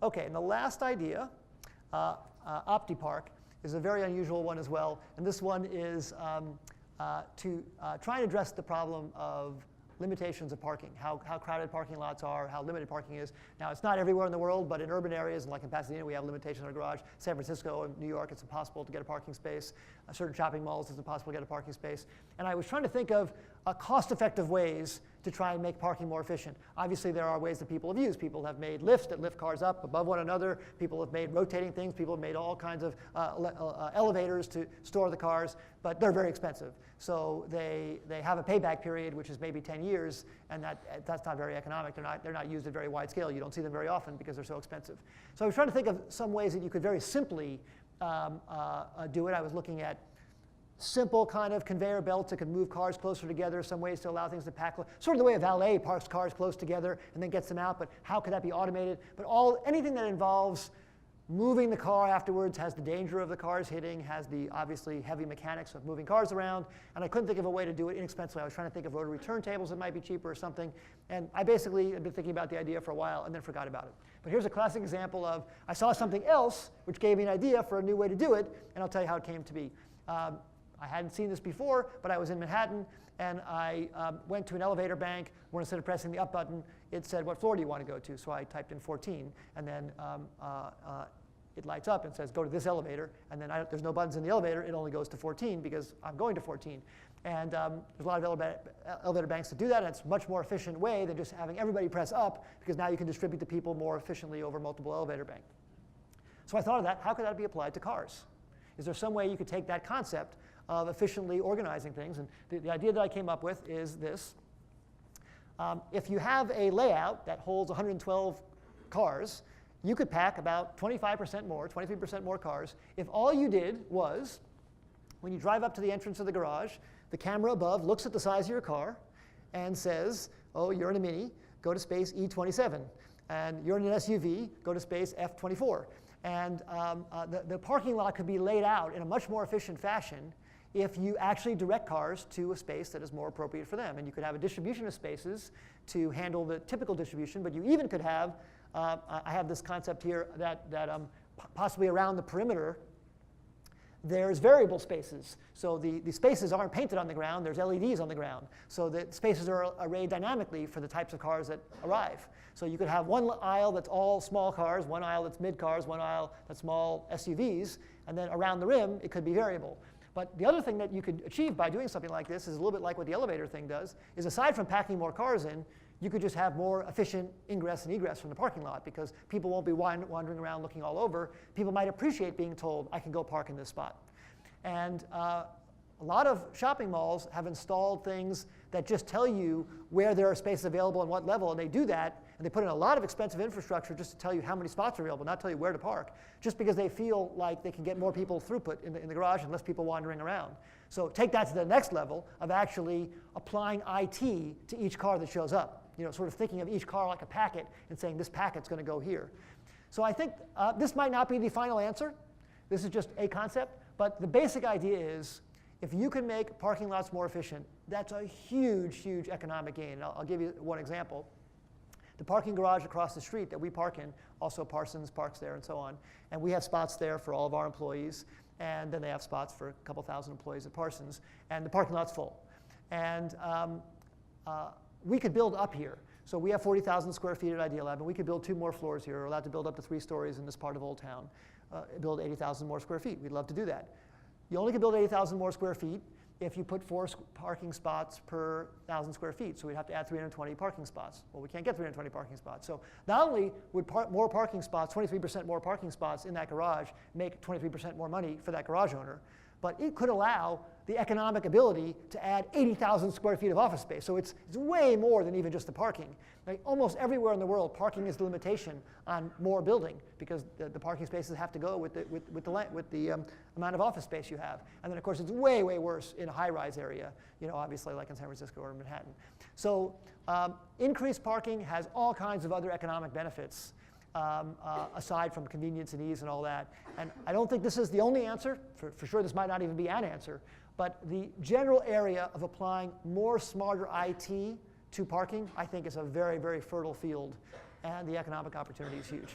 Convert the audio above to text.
OK, and the last idea, Optipark, is a very unusual one as well. And this one is to try and address the problem of limitations of parking, how crowded parking lots are, how limited parking is. Now, it's not everywhere in the world, but in urban areas, like in Pasadena, we have limitations in our garage. San Francisco and New York, it's impossible to get a parking space. Certain shopping malls, it's impossible to get a parking space. And I was trying to think of cost-effective ways to try and make parking more efficient. Obviously, there are ways that people have used. People have made lifts that lift cars up above one another. People have made rotating things. People have made all kinds of elevators to store the cars, but they're very expensive. So they have a payback period, which is maybe 10 years, and that's not very economic. They're not used at very wide scale. You don't see them very often because they're so expensive. So I was trying to think of some ways that you could very simply do it. I was looking at simple kind of conveyor belts that could move cars closer together, some ways to allow things to pack, sort of the way a valet parks cars close together and then gets them out, but how could that be automated? But anything that involves moving the car afterwards has the danger of the cars hitting, has the obviously heavy mechanics of moving cars around, and I couldn't think of a way to do it inexpensively. I was trying to think of rotary turntables that might be cheaper or something, and I basically had been thinking about the idea for a while and then forgot about it. But here's a classic example of I saw something else which gave me an idea for a new way to do it, and I'll tell you how it came to be. I hadn't seen this before, but I was in Manhattan, and I went to an elevator bank where instead of pressing the up button, it said, what floor do you want to go to? So I typed in 14, and then it lights up and says, go to this elevator. And then there's no buttons in the elevator. It only goes to 14 because I'm going to 14. And there's a lot of elevator banks that do that, and it's a much more efficient way than just having everybody press up, because now you can distribute the people more efficiently over multiple elevator banks. So I thought of that. How could that be applied to cars? Is there some way you could take that concept of efficiently organizing things? And the idea that I came up with is this. If you have a layout that holds 112 cars, you could pack about 25% more, 23% more cars if all you did was, when you drive up to the entrance of the garage, the camera above looks at the size of your car and says, oh, you're in a Mini, go to space E27. And you're in an SUV, go to space F24. And the parking lot could be laid out in a much more efficient fashion if you actually direct cars to a space that is more appropriate for them. And you could have a distribution of spaces to handle the typical distribution, but you even could have, I have this concept here that possibly around the perimeter, there's variable spaces. So the spaces aren't painted on the ground, there's LEDs on the ground. So the spaces are arrayed dynamically for the types of cars that arrive. So you could have one aisle that's all small cars, one aisle that's mid cars, one aisle that's small SUVs, and then around the rim, it could be variable. But the other thing that you could achieve by doing something like this is a little bit like what the elevator thing does, is aside from packing more cars in, you could just have more efficient ingress and egress from the parking lot, because people won't be wandering around looking all over. People might appreciate being told, I can go park in this spot. And a lot of shopping malls have installed things that just tell you where there are spaces available and what level, and they do that, and they put in a lot of expensive infrastructure just to tell you how many spots are available, not tell you where to park, just because they feel like they can get more people throughput in the garage and less people wandering around. So take that to the next level of actually applying IT to each car that shows up. Sort of thinking of each car like a packet and saying this packet's going to go here. So I think this might not be the final answer. This is just a concept. But the basic idea is, if you can make parking lots more efficient, that's a huge, huge economic gain. And I'll give you one example. The parking garage across the street that we park in, also Parsons parks there and so on. And we have spots there for all of our employees. And then they have spots for a couple thousand employees at Parsons. And the parking lot's full. And we could build up here. So we have 40,000 square feet at IdeaLab, and we could build 2 more floors here. We're allowed to build up to 3 stories in this part of Old Town. Build 80,000 more square feet. We'd love to do that. You only can build 80,000 more square feet if you put 4 parking spots per 1,000 square feet. So we'd have to add 320 parking spots. Well, we can't get 320 parking spots. So not only would more parking spots, 23% more parking spots in that garage make 23% more money for that garage owner, but it could allow the economic ability to add 80,000 square feet of office space. So it's way more than even just the parking. Like almost everywhere in the world, parking is the limitation on more building, because the parking spaces have to go with the amount of office space you have. And then, of course, it's way, way worse in a high-rise area, obviously like in San Francisco or Manhattan. So increased parking has all kinds of other economic benefits. Aside from convenience and ease and all that. And I don't think this is the only answer. For sure, this might not even be an answer. But the general area of applying more smarter IT to parking, I think, is a very, very fertile field. And the economic opportunity is huge.